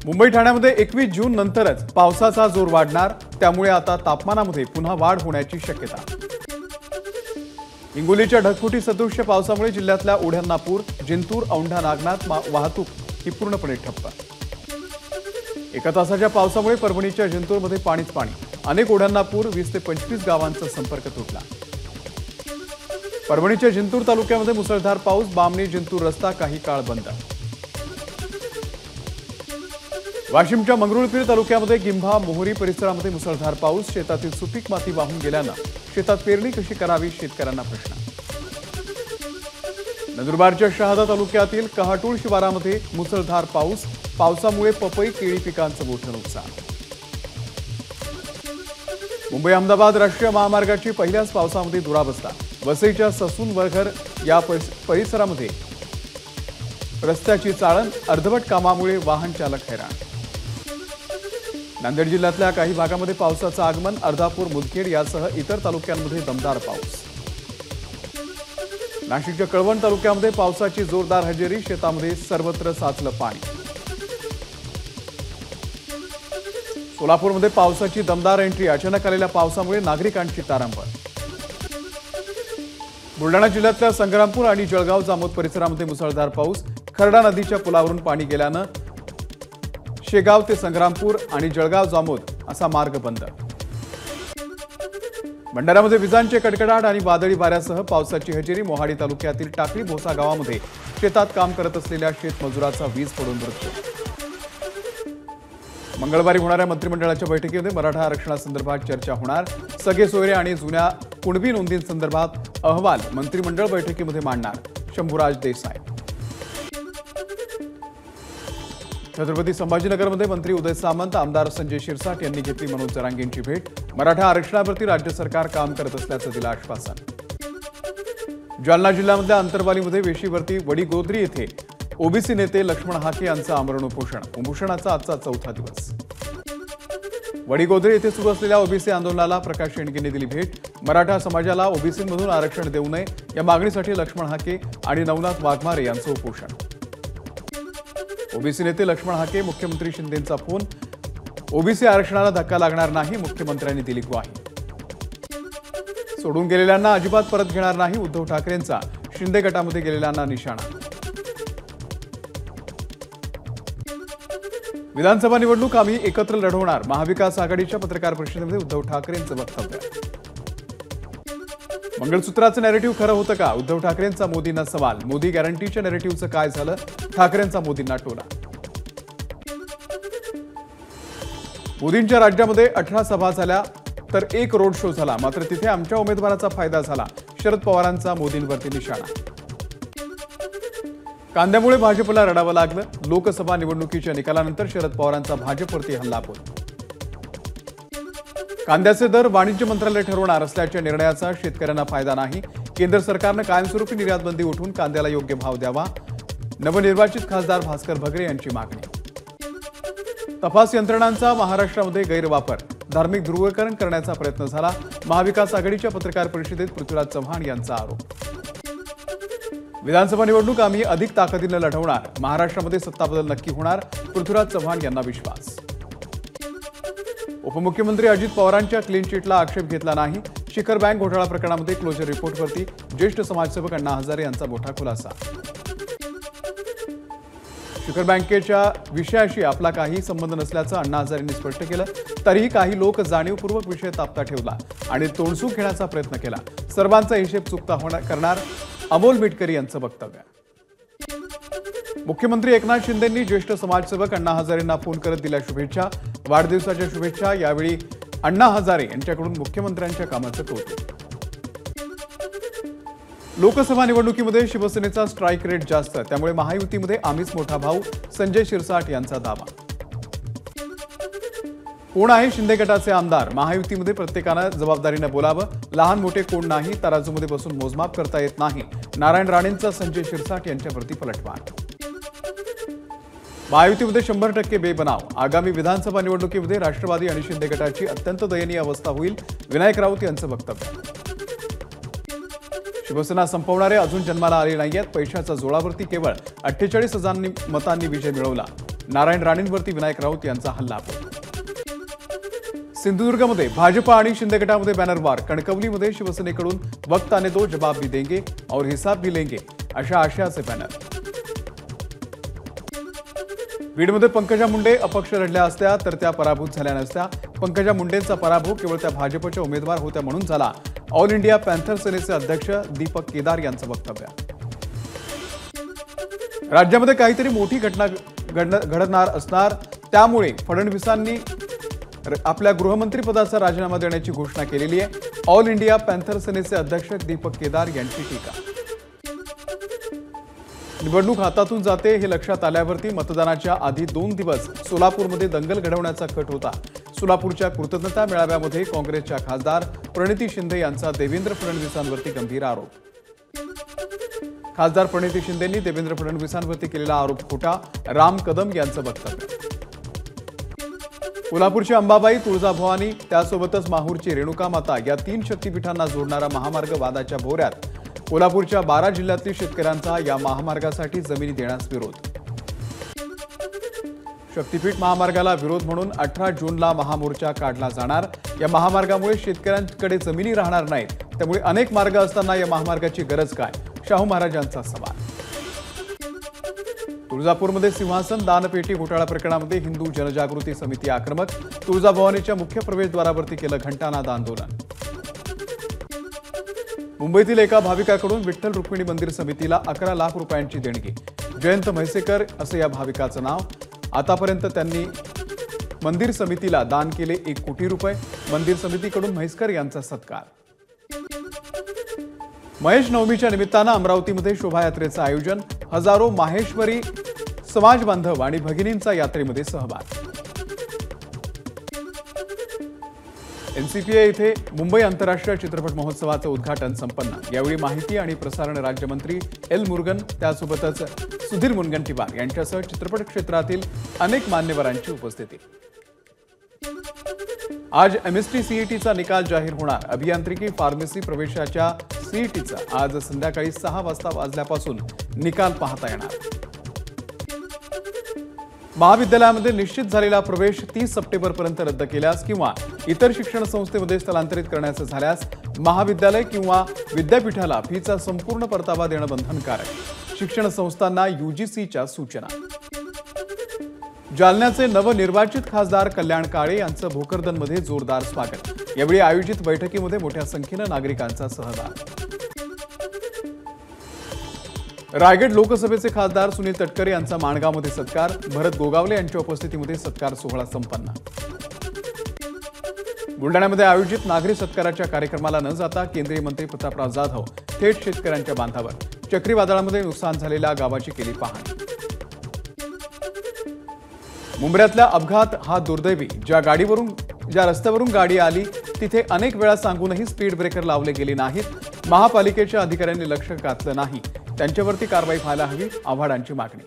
मुंबई ठाण्यामध्ये 21 जून नंतरच पावसाचा जोर वाढणार, त्यामुळे आता तापमानामध्ये पुन्हा वाढ होण्याची शक्यता। हिंगोलीच्या ढगफुटी सदृश्य पावसामुळे जिल्ह्यातल्या ओढ्यांना पूर, जिंतूर औंढा नागनाथ वाहतूक ही पूर्णपणे ठप्प। एका तासाच्या पावसामुळे परभणीच्या जिंतूरमध्ये पाणीच पाणी, अनेक ओढ्यांना पूर, 20 ते 25 गावांचा संपर्क तुटला। परभणीच्या जिंतूर तालुक्यामध्ये मुसळधार पाऊस, बामणी जिंतूर रस्ता काही काळ बंद। वाशिमच्या मंगरुळपीर तालुक्यामध्ये गिंभा मोहरी परिसरामध्ये मुसळधार पाऊस, शेतातील सुपीक माती वाहून गेल्यानं शेतात पेरणी कशी करावी, शेतकऱ्यांना प्रश्न। नंदुरबारच्या शहादा तालुक्यातील कहाटूळ शिवारामध्ये मुसळधार पाऊस, पावसामुळे पपई केळी पिकांचं मोठं नुकसान। मुंबई अहमदाबाद राष्ट्रीय महामार्गाची पहिल्याच पावसामध्ये दुरावस्था, वसईच्या ससून वरघर या परिसरामध्ये रस्त्याची चाळण, अर्धवट कामामुळे वाहन चालक हैराण। नांदेड जिल्ह्यातल्या काही भागामध्ये पावसाचं आगमन, अर्धापूर, मुदखेड यासह इतर तालुक्यांमध्ये दमदार पाऊस। नाशिकच्या कळवण तालुक्यामध्ये पावसाची जोरदार हजेरी, शेतामध्ये सर्वत्र साचलं पाणी। सोलापूरमध्ये पावसाची दमदार एंट्री, अचानक आलेल्या पावसामुळे नागरिकांची तारांबळ। बुलढाणा जिल्ह्यातल्या संग्रामपूर आणि जळगाव जामोद परिसरामध्ये मुसळधार पाऊस, खर्डा नदीच्या पुलावरून पाणी गेल्यानं शेगाव ते संग्रामपूर आणि जळगाव जामोद असा मार्ग बंद। भंडाऱ्यामध्ये विजांचे कडकडाट आणि वादळी वाऱ्यासह पावसाची हजेरी, मोहाडी तालुक्यातील टाकळी भोसा गावामध्ये शेतात काम करत असलेल्या शेतमजुराचा वीज पडून मृत्यू। मंगळवारी होणाऱ्या मंत्रिमंडळाच्या बैठकीमध्ये मराठा आरक्षणासंदर्भात चर्चा होणार, सगळे सोयरे आणि जुन्या कुणबी नोंदींसंदर्भात अहवाल मंत्रिमंडळ बैठकीमध्ये मांडणार, शंभूराज देसाई। छत्रपती संभाजीनगरमध्ये मंत्री उदय सामंत, आमदार संजय शिरसाट यांनी घेतली मनोज जरांगेंची भेट, मराठा आरक्षणावरती राज्य सरकार काम करत असल्याचं दिलं आश्वासन। जालना जिल्ह्यामधल्या अंतरवालीमध्ये वेशीवरती वडीगोद्री येथे ओबीसी नेते लक्ष्मण हाके यांचं आमरण उपोषण, उपोषणाचा आजचा चौथा दिवस। वडीगोद्री येथे सुरू असलेल्या ओबीसी आंदोलनाला प्रकाश शेंडगेंनी दिली भेट, मराठा समाजाला ओबीसीमधून आरक्षण देऊ नये या मागणीसाठी लक्ष्मण हाके आणि नवनाथ वाघमारे यांचं उपोषण। ओबीसी नेते लक्ष्मण हाके, मुख्यमंत्री शिंदेंचा फोन, ओबीसी आरक्षणाला धक्का लागणार नाही, मुख्यमंत्र्यांनी दिली ग्वाही। सोडून गेलेल्यांना अजिबात परत घेणार नाही, उद्धव ठाकरेंचा शिंदे गटामध्ये गेलेल्यांना निशाणा। विधानसभा निवडणूक आम्ही एकत्र लढवणार, महाविकास आघाडीच्या पत्रकार परिषदेमध्ये उद्धव ठाकरेंचं वक्तव्य। मंगळसूत्राचं नॅरेटिव्ह खरं होतं का, उद्धव ठाकरेंचा मोदींना सवाल, मोदी गॅरंटीच्या नॅरेटिव्हचं काय झालं, ठाकरेंचा मोदींना टोला। मोदींच्या राज्यामध्ये 18 सभा झाल्या तर 1 रोड शो झाला, मात्र तिथे आमच्या उमेदवाराचा फायदा झाला, शरद पवारांचा मोदींवरती निशाणा। कांद्यामुळे भाजपला रडावं लागलं, लोकसभा निवडणुकीच्या निकालानंतर शरद पवारांचा भाजपवरती हल्लाबोल। कांद्याचे दर वाणिज्य मंत्रालय ठरवणार असल्याच्या निर्णयाचा शेतकऱ्यांना फायदा नाही, केंद्र सरकारनं कायमस्वरूपी निर्यात बंदी उठवून कांद्याला योग्य भाव द्यावा, नवनिर्वाचित खासदार भास्कर भगरे यांची मागणी। तपास यंत्रणांचा महाराष्ट्रामध्ये गैरवापर, धार्मिक ध्रुवीकरण करण्याचा प्रयत्न झाला, महाविकास आघाडीच्या पत्रकार परिषदेत पृथ्वीराज चव्हाण यांचा आरोप। विधानसभा निवडणूक आम्ही अधिक ताकदीनं लढवणार, महाराष्ट्रामध्ये सत्ताबदल नक्की होणार, पृथ्वीराज चव्हाण यांना विश्वास। उपमुख्यमंत्री अजित पवारांच्या क्लीन चिटला आक्षेप घेतला नाही, शिखर बँक घोटाळा प्रकरणामध्ये क्लोजर रिपोर्टवरती ज्येष्ठ समाजसेवक अण्णा हजारे यांचा मोठा खुलासा। शिखर बँकेच्या विषयाशी आपला काही संबंध नसल्याचं अण्णा हजारेंनी स्पष्ट केलं, तरीही काही लोक जाणीवपूर्वक विषय तापता ठेवला आणि तोडसूक घेण्याचा प्रयत्न केला, सर्वांचा हिशेब चुकता करणार, अमोल मिटकरी यांचं वक्तव्य। मुख्यमंत्री एकनाथ शिंदेंनी ज्येष्ठ समाजसेवक अण्णा हजारेंना फोन करत दिल्या शुभेच्छा, वाढदिवसाच्या शुभेच्छा। यावेळी अण्णा हजारे यांच्याकडून मुख्यमंत्र्यांच्या कामाचं कौतुक। लोकसभा निवडणुकीमध्ये शिवसेनेचा स्ट्राईक रेट जास्त, त्यामुळे महायुतीमध्ये आम्हीच मोठा भाऊ, संजय शिरसाट यांचा दावा। कोण आहे शिंदे गटाचे आमदार, महायुतीमध्ये प्रत्येकानं जबाबदारीनं बोलावं, लहान मोठे कोण नाही, तराजूमध्ये बसून मोजमाप करता येत नाही, नारायण राणेंचा संजय शिरसाट यांच्यावरती पलटवार। महायुतीमध्ये 100% बेबनाव, आगामी विधानसभा निवडणुकीमध्ये राष्ट्रवादी आणि शिंदे गटाची अत्यंत दयनीय अवस्था होईल, विनायक राऊत यांचं वक्तव्य। शिवसेना संपवणारे अजून जन्माला आले नाहीयेत, पैशाच्या जोरावरती केवळ 48,000 मतांनी विजय मिळवला, नारायण राणेंवरती विनायक राऊत यांचा हल्लाबोल. सिंधुदुर्गमध्ये भाजपा आणि शिंदे गटामध्ये बॅनरवार. कणकवलीमध्ये शिवसेनेकडून वक्त आने दो जवाब भी देंगे और हिसाब भी लेंगे अशा आशयाचे बॅनर. बीडमध्ये पंकजा मुंडे अपक्ष लढल्या असत्या तर त्या पराभूत झाल्या नसत्या. पंकजा मुंडेंचा पराभव केवळ त्या भाजपच्या उमेदवार होत्या म्हणून झाला. ऑल इंडिया पॅन्थर सेनेचे अध्यक्ष दीपक केदार यांचं वक्तव्य. राज्यामध्ये काहीतरी मोठी घटना घडणार असणार, त्यामुळे फडणवीसांनी आपल्या गृहमंत्रीपदाचा राजीनामा देण्याची घोषणा केलेली आहे. ऑल इंडिया पॅन्थर सेनेचे अध्यक्ष दीपक केदार यांची टीका. निवडणूक हातातून जाते हे लक्षात आल्यावरती मतदानाच्या आधी 2 दिवस सोलापूरमध्ये दंगल घडवण्याचा कट होता. सोलापूरच्या कृतज्ञता मेळाव्यामध्ये काँग्रेसच्या खासदार प्रणिती शिंदे यांचा देवेंद्र फडणवीसांवरती गंभीर आरोप. खासदार प्रणिती शिंदेंनी देवेंद्र फडणवीसांवरती केलेला आरोप खोटा. राम कदम यांचं वक्तव्य. कोल्हापूरची अंबाबाई, तुळजाभवानी, त्यासोबतच माहूरची रेणुका माता या 3 शक्तीपीठांना जोडणारा महामार्ग वादाच्या भोवऱ्यात. कोल्हापूरच्या 12 जिल्ह्यातील शेतकऱ्यांचा या महामार्गासाठी जमिनी देण्यास विरोध. शक्तीपीठ महामार्गाला विरोध म्हणून 18 जूनला महामोर्चा काढला जाणार. या महामार्गामुळे शेतकऱ्यांकडे जमिनी राहणार नाहीत, त्यामुळे अनेक मार्ग असताना या महामार्गाची गरज काय? शाहू महाराजांचा सवाल. तुळजापूरमध्ये सिंहासन दानपेटी घोटाळा प्रकरणामध्ये हिंदू जनजागृती समिती आक्रमक. तुळजाभवानीच्या मुख्य प्रवेशद्वारावरती केलं घंटानाद आंदोलन. मुंबईतील एका भाविकाकडून विठ्ठल रुक्मिणी मंदिर समितीला 11 लाख रुपयांची देणगी. जयंत म्हैसेकर असं या भाविकाचं नाव. आतापर्यंत त्यांनी मंदिर समितीला दान केले 1 कोटी रुपये. मंदिर समितीकडून म्हैसकर यांचा सत्कार. महेश नवमीच्या निमित्तानं अमरावतीमध्ये शोभायात्रेचं आयोजन. हजारो माहेश्वरी समाज बांधव आणि भगिनींचा यात्रेमध्ये सहभाग. एनसीपीए इथे मुंबई आंतरराष्ट्रीय चित्रपट महोत्सवाचं उद्घाटन संपन्न. यावेळी माहिती आणि प्रसारण राज्यमंत्री एल मुरुगन, त्यासोबतच सुधीर मुनगंटीवार यांच्यासह चित्रपट क्षेत्रातील अनेक मान्यवरांची उपस्थिती. आज एमएसटी सीईटीचा निकाल जाहीर होणार. अभियांत्रिकी फार्मसी प्रवेशाच्या सीईटीचा आज संध्याकाळी 6 वाजल्यापासून निकाल पाहता येणार. महाविद्यालयामध्ये निश्चित झालेला प्रवेश 30 सप्टेंबरपर्यंत रद्द केल्यास किंवा इतर शिक्षण संस्थेमध्ये स्थलांतरित करण्याचं झाल्यास महाविद्यालय किंवा विद्यापीठाला फीचा संपूर्ण परतावा देणं बंधनकारक. शिक्षण संस्थांना यूजीसीच्या सूचना. जालन्याचे नवनिर्वाचित खासदार कल्याण काळे यांचं भोकरदनमध्ये जोरदार स्वागत. यावेळी आयोजित बैठकीमध्ये मोठ्या संख्येनं नागरिकांचा सहभाग. रायगड लोकसभेचे खासदार सुनील तटकरे यांचा माणगावमध्ये सत्कार. भरत गोगावले यांच्या उपस्थितीमध्ये सत्कार सोहळा संपन्न. बुलढाण्यामध्ये आयोजित नागरी सत्काराच्या कार्यक्रमाला न जाता केंद्रीय मंत्री प्रतापराव जाधव थेट शेतकऱ्यांच्या बांधावर. चक्रीवादळामध्ये नुकसान झालेल्या गावाची केली पाहणी. मुंबईतला अपघात हा दुर्दैवी. ज्या रस्त्यावरून गाडी आली तिथे अनेक वेळा सांगूनही स्पीड ब्रेकर लावले गेले नाहीत. महापालिकेच्या अधिकाऱ्यांनी लक्ष घातलं नाही. त्यांच्यावरती कारवाई व्हायला हवी. आव्हाडांची मागणी.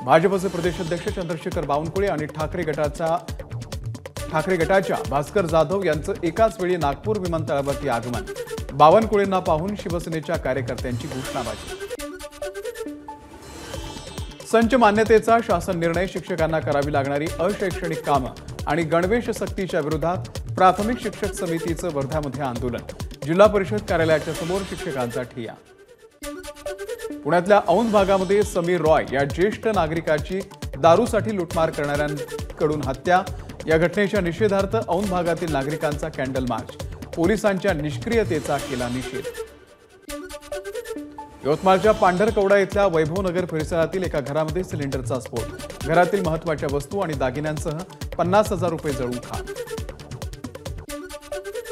भाजपचे प्रदेशाध्यक्ष चंद्रशेखर बावनकुळे आणि ठाकरे गटाच्या भास्कर जाधव यांचं एकाच वेळी नागपूर विमानतळावरती आगमन. बावनकुळेंना पाहून शिवसेनेच्या कार्यकर्त्यांची घोषणाबाजी. संच मान्यतेचा शासन निर्णय. शिक्षकांना करावी लागणारी अशैक्षणिक कामं आणि गणवेश सक्तीच्या विरोधात प्राथमिक शिक्षक समितीचं वर्ध्यामध्ये आंदोलन. जिल्हा परिषद कार्यालयाच्या समोर शिक्षकांचा ठिय्या. पुण्यातल्या औंध भागामध्ये समीर रॉय या ज्येष्ठ नागरिकाची दारूसाठी लुटमार करणाऱ्यांकडून हत्या. या घटनेच्या निषेधार्थ औंध भागातील नागरिकांचा कॅन्डल मार्च. पोलिसांच्या निष्क्रियतेचा केला निषेध. यवतमाळच्या पांढरकवडा इथल्या वैभवनगर परिसरातील एका घरामध्ये सिलेंडरचा स्फोट. घरातील महत्त्वाच्या वस्तू आणि दागिन्यांसह 50,000 रुपये जळून खाक.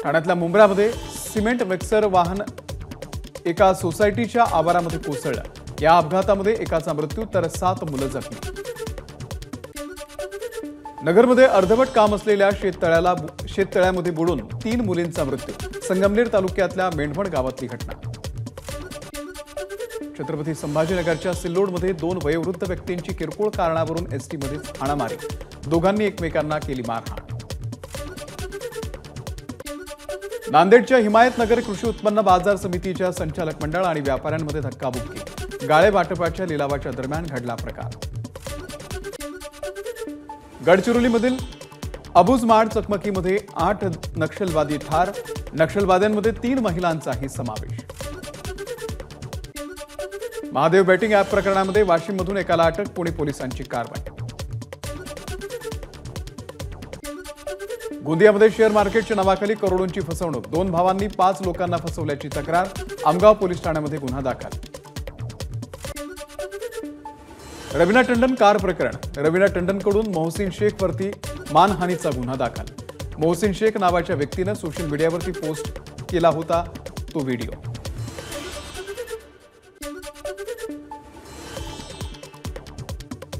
ठाण्यातल्या मुंब्रामध्ये सिमेंट मिक्सर वाहन एका सोसायटीच्या आवारामध्ये कोसळलं. या अपघातामध्ये एकाचा मृत्यू तर 7 मुलं जखमी. नगरमध्ये अर्धवट काम असलेल्या शेततळ्यामध्ये बुडून 3 मुलींचा मृत्यू. संगमनेर तालुक्यातल्या मेंढवण गावातली घटना. छत्रपती संभाजीनगरच्या सिल्लोडमध्ये 2 वयोवृद्ध व्यक्तींची किरकोळ कारणावरून एसटीमध्ये हाणामारी. दोघांनी एकमेकांना केली मारहाण. नांदेडच्या हिमायतनगर कृषी उत्पन्न बाजार समितीच्या संचालक मंडळ आणि व्यापाऱ्यांमध्ये धक्काबुक्की. गाळे वाटपाच्या लिलावाच्या दरम्यान घडला प्रकार. गडचिरोलीमधील अबुजमाड चकमकीमध्ये 8 नक्षलवादी ठार, नक्षलवाद्यांमध्ये 3 महिलांचाही समावेश. महादेव बेटिंग ॲप प्रकरणामध्ये वाशिममधून एकाला अटक, पुणे पोलिसांची कारवाई. गोंदियामध्ये शेअर मार्केटच्या नावाखाली करोडोंची फसवणूक, 2 भावांनी 5 लोकांना फसवल्याची तक्रार, आमगाव पोलीस ठाण्यामध्ये गुन्हा दाखल. रवीना टंडन कार प्रकरण, रवीना टंडनकडून मोहसिन शेखवरती मानहानीचा गुन्हा दाखल. मोहसिन शेख नावाच्या व्यक्तीनं सोशल मीडियावरती पोस्ट केला होता तो व्हिडिओ.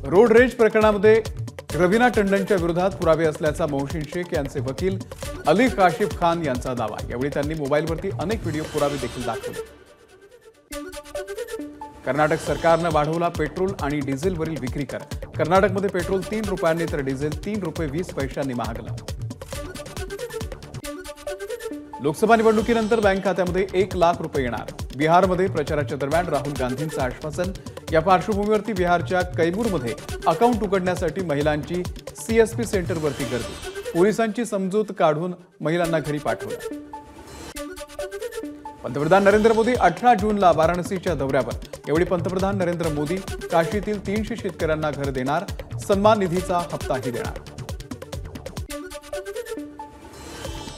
रोड रेज प्रकरणामध्ये रवीना टंडनच्या विरोधात पुरावे असल्याचा मोहसिन शेख यांचे वकील अली काशिफ खान यांचा दावा. यावेळी त्यांनी मोबाईलवरती अनेक व्हिडिओ पुरावे देखील दाखवले. कर्नाटक सरकारनं वाढवला पेट्रोल आणि डिझेलवरील विक्री कर. कर्नाटकमध्ये पेट्रोल 3 रुपयांनी तर डिझेल 3 रुपये 20 पैशांनी महागलं. लोकसभा निवडणुकीनंतर बँक खात्यामध्ये 1 लाख रुपये येणार. बिहारमध्ये प्रचाराच्या दरम्यान राहुल गांधींचं आश्वासन. या पार्श्वभूमीवरती बिहारच्या कैमूरमध्ये अकाउंट उघडण्यासाठी महिलांची सीएसपी सेंटरवरती गर्दी. पोलिसांची समजूत काढून महिलांना घरी पाठवलं. पंतप्रधान नरेंद्र मोदी 18 जूनला वाराणसीच्या दौऱ्यावर. यावेळी पंतप्रधान नरेंद्र मोदी काशीतील 300 शेतकऱ्यांना घर देणार, सन्मान निधीचा हप्ताही देणार.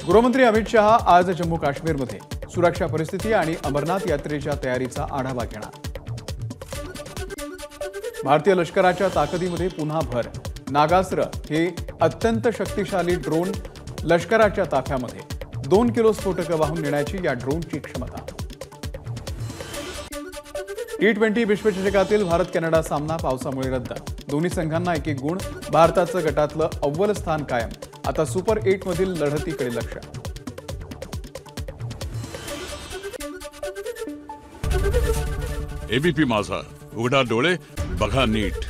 गृहमंत्री अमित शहा आज जम्मू काश्मीरमध्ये सुरक्षा परिस्थिती आणि अमरनाथ यात्रेच्या तयारीचा आढावा घेणार. भारतीय लष्कराच्या ताकदीमध्ये पुन्हा भर. नागास्त्र हे अत्यंत शक्तिशाली ड्रोन लष्कराच्या ताफ्यामध्ये. 2 किलो स्फोटकं वाहून नेण्याची या ड्रोनची क्षमता. T20 विश्वचषकातील भारत कॅनडा सामना पावसामुळे रद्द. दोन्ही संघांना 1-1 गुण. भारताचं गटातलं अव्वल स्थान कायम. आता सुपर 8 मधील लढतीकडे लक्ष. एबीपी माझा, उघडा डोळे बघा नीट.